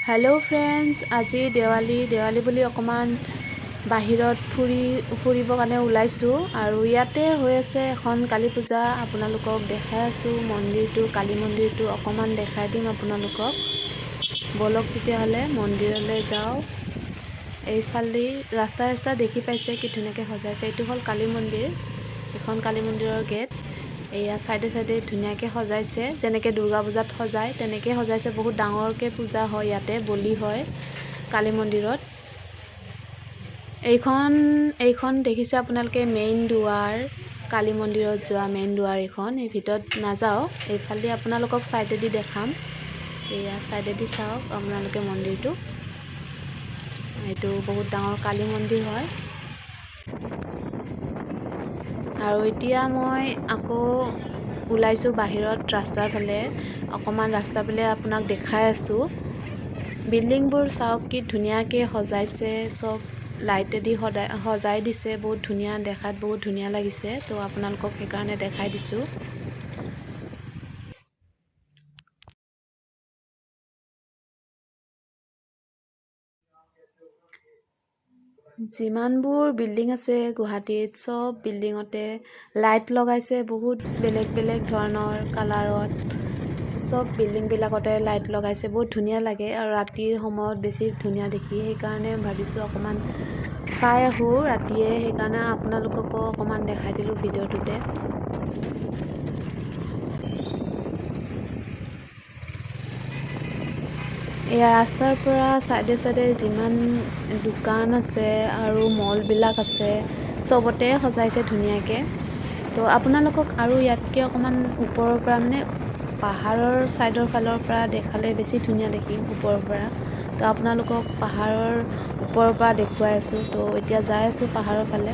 Hello' friends, আজি দেৱালী বুলি অকণমান বাহিৰত ফুৰিবৰ কাৰণে ওলাইছোঁ। আৰু ইয়াতে হৈ আছে এখন কালী পূজা। আপোনালোকক দেখাই আছোঁ মন্দিৰটো, কালী মন্দিৰটো অকণমান দেখাই দিম আপোনালোকক। বলক তেতিয়াহ'লে মন্দিৰলৈ যাওঁ। এইফালেদি ৰাস্তা দেখি পাইছে কি ধুনীয়াকৈ সজাইছে। এইটো হ'ল কালী মন্দিৰ, এখন কালী মন্দিৰৰ গেট। এয়া চাইডে ধুনীয়াকৈ সজাইছে, যেনেকৈ দুৰ্গা পূজাত সজায় তেনেকৈ সজাইছে। বহুত ডাঙৰকৈ পূজা হয় ইয়াতে, বলি হয় কালী মন্দিৰত। এইখন দেখিছে আপোনালোকে মেইন দুৱাৰ, কালী মন্দিৰত যোৱা মেইন দুৱাৰ এইখন। এই ভিতৰত নাযাওঁ, এইফালেদি আপোনালোকক চাইডেদি দেখাম। এয়া চাইডেদি চাওক আপোনালোকে মন্দিৰটো। এইটো বহুত ডাঙৰ কালী মন্দিৰ হয়। আৰু এতিয়া মই আকৌ ওলাইছোঁ বাহিৰত ৰাস্তাৰ ফালে। অকণমান ৰাস্তাৰ ফালে আপোনাক দেখাই আছোঁ। বিল্ডিংবোৰ চাওক কি ধুনীয়াকৈ সজাইছে, চব লাইটেদি সজাই দিছে। বহুত ধুনীয়া দেখাত, বহুত ধুনীয়া লাগিছে। তো আপোনালোকক সেইকাৰণে দেখাই দিছোঁ। যিমানবোৰ বিল্ডিং আছে গুৱাহাটীত, চব বিল্ডিঙতে লাইট লগাইছে। বহুত বেলেগ ধৰণৰ কালাৰত চব বিল্ডিংবিলাকতে লাইট লগাইছে। বহুত ধুনীয়া লাগে আৰু ৰাতিৰ সময়ত বেছি ধুনীয়া দেখি। সেইকাৰণে ভাবিছোঁ অকণমান চাই আহোঁ ৰাতিয়ে, সেইকাৰণে আপোনালোককো অকণমান দেখাই দিলোঁ ভিডিঅ'টোতে। এয়া ৰাস্তাৰ পৰা চাইডে যিমান দোকান আছে আৰু মলবিলাক আছে, চবতে সজাইছে ধুনীয়াকৈ। তো আপোনালোকক আৰু ইয়াতকৈ অকণমান ওপৰৰ পৰা, মানে পাহাৰৰ ছাইডৰ ফালৰ পৰা দেখালে বেছি ধুনীয়া দেখিম ওপৰৰ পৰা। তো আপোনালোকক পাহাৰৰ ওপৰৰ পৰা দেখুৱাই আছোঁ। তো এতিয়া যাই আছোঁ পাহাৰৰ ফালে।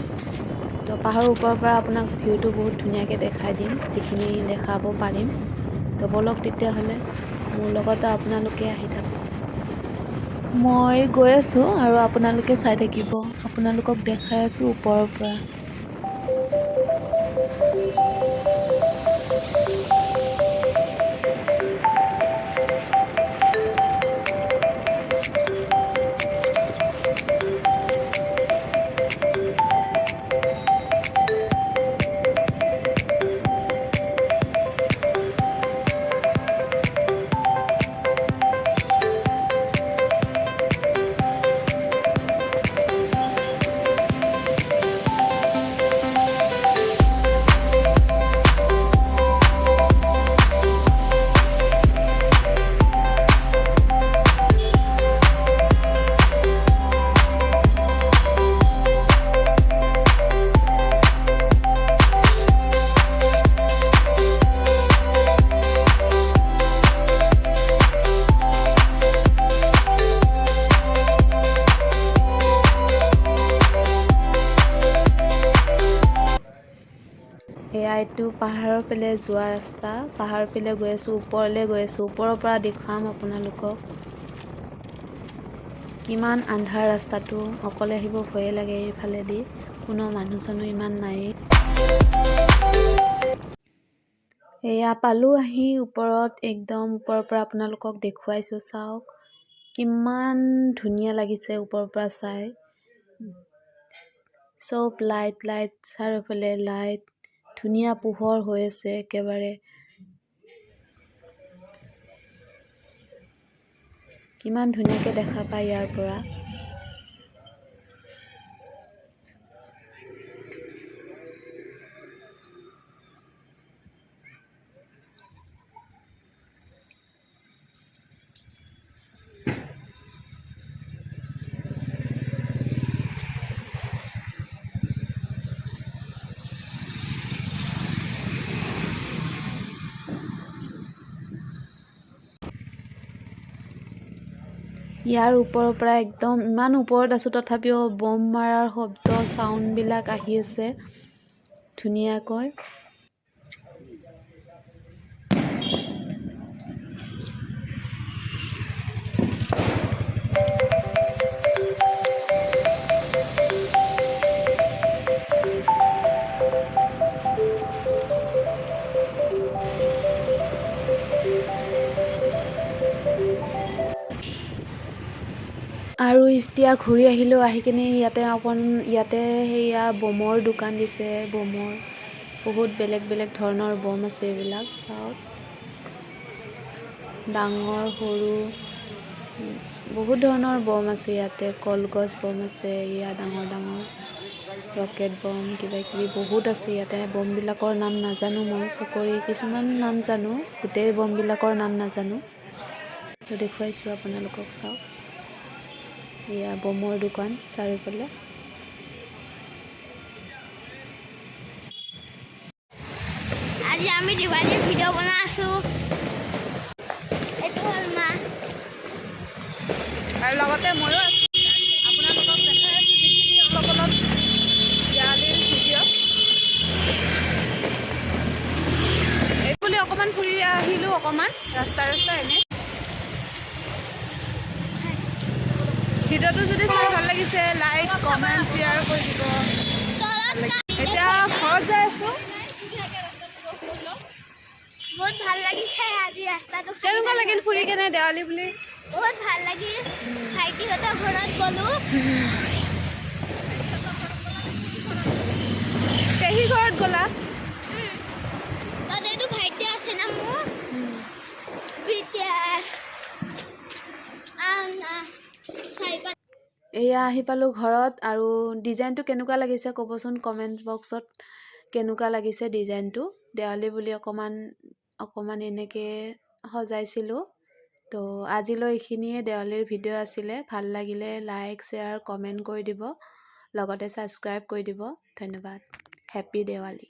তো পাহাৰৰ ওপৰৰ পৰা আপোনাক ভিউটো বহুত ধুনীয়াকৈ দেখাই দিম, যিখিনি দেখাব পাৰিম। তো বলক তেতিয়াহ'লে মোৰ লগতে আপোনালোকে আহি থাকক। মই গৈ আছোঁ আৰু আপোনালোকে চাই থাকিব। আপোনালোকক দেখাই আছোঁ ওপৰৰ পৰা। এয়া এইটো পাহাৰৰ ফালে যোৱা ৰাস্তা। পাহাৰৰ ফালে গৈ আছোঁ, ওপৰলৈ গৈ আছোঁ। ওপৰৰ পৰা দেখুৱাম আপোনালোকক। কিমান আন্ধাৰ ৰাস্তাটো, অকলে আহিব ভয়ে লাগে এইফালেদি। কোনো মানুহ ইমান নায়েই। এয়া পালোঁ আহি ওপৰত, একদম ওপৰৰ পৰা আপোনালোকক দেখুৱাইছোঁ। চাওক কিমান ধুনীয়া লাগিছে ওপৰৰ পৰা চাই। চব লাইট চাৰিওফালে লাইট, ধুনীয়া পোহৰ হৈ আছে একেবাৰে। কিমান ধুনীয়াকৈ দেখা পায় ইয়াৰ পৰা। ইয়াৰ ওপৰৰ পৰা একদম ইমান ওপৰত আছোঁ, তথাপিও বম মাৰাৰ শব্দ, চাউণ্ডবিলাক আহি আছে ধুনীয়াকৈ। আৰু এতিয়া ঘূৰি আহিলোঁ, আহি কিনে ইয়াতে সেয়া বমৰ দোকান দিছে। বমৰ বহুত বেলেগ বেলেগ ধৰণৰ বম আছে। এইবিলাক চাওক, ডাঙৰ সৰু বহুত ধৰণৰ বম আছে ইয়াতে। কলগছ বম আছে, ইয়া ডাঙৰ ডাঙৰ ৰকেট বম, কিবা কিবি বহুত আছে ইয়াতে। বমবিলাকৰ নাম নাজানো মই, চকৰি কিছুমান নাম জানো, গোটেই বমবিলাকৰ নাম নাজানো। তো দেখুৱাইছোঁ আপোনালোকক, চাওক এয়া বমৰ দোকান চাৰিওফালে। আজি আমি দিৱালীৰ ভিডিঅ' বনাই আছোঁ। এইটো হ'ল মা, আৰু লগতে ময়ো আছোঁ। আপোনালোকক দেখাই আছোঁ যিখিনি অলপ অলপ দিৱালীৰ ভিডিঅ'। এইফালে অকণমান ফুৰি আহিলোঁ, অকণমান ৰাস্তা এনে। ভিডিঅ'টো যদি চাই ভাল লাগিছে, লাইক কমেণ্ট শ্বেয়াৰ কৰি দিব। এতিয়া ঘৰত যাই আছোঁ। বহুত ভাল লাগিছে আজি ৰাস্তাটো। কেনেকুৱা লাগিল ফুৰি কেনে দেৱালী বুলি? বহুত ভাল লাগিল। ভাইটিহঁতৰ ঘৰত গ'লোঁ। পেহী ঘৰত গ'লা? তাতেতো ভাইটি আছে না মোৰ। BTS এয়া আহি পালোঁ ঘৰত। আৰু ডিজাইনটো কেনেকুৱা লাগিছে ক'বচোন কমেণ্ট বক্সত। কেনেকুৱা লাগিছে ডিজাইনটো? দেৱালী বুলি অকণমান এনেকৈ সজাইছিলোঁ। তো আজিলৈ এইখিনিয়ে দেৱালীৰ ভিডিঅ' আছিলে। ভাল লাগিলে লাইক শ্বেয়াৰ কমেণ্ট কৰি দিব, লগতে ছাবস্ক্ৰাইব কৰি দিব। ধন্যবাদ। হেপ্পী দেৱালী।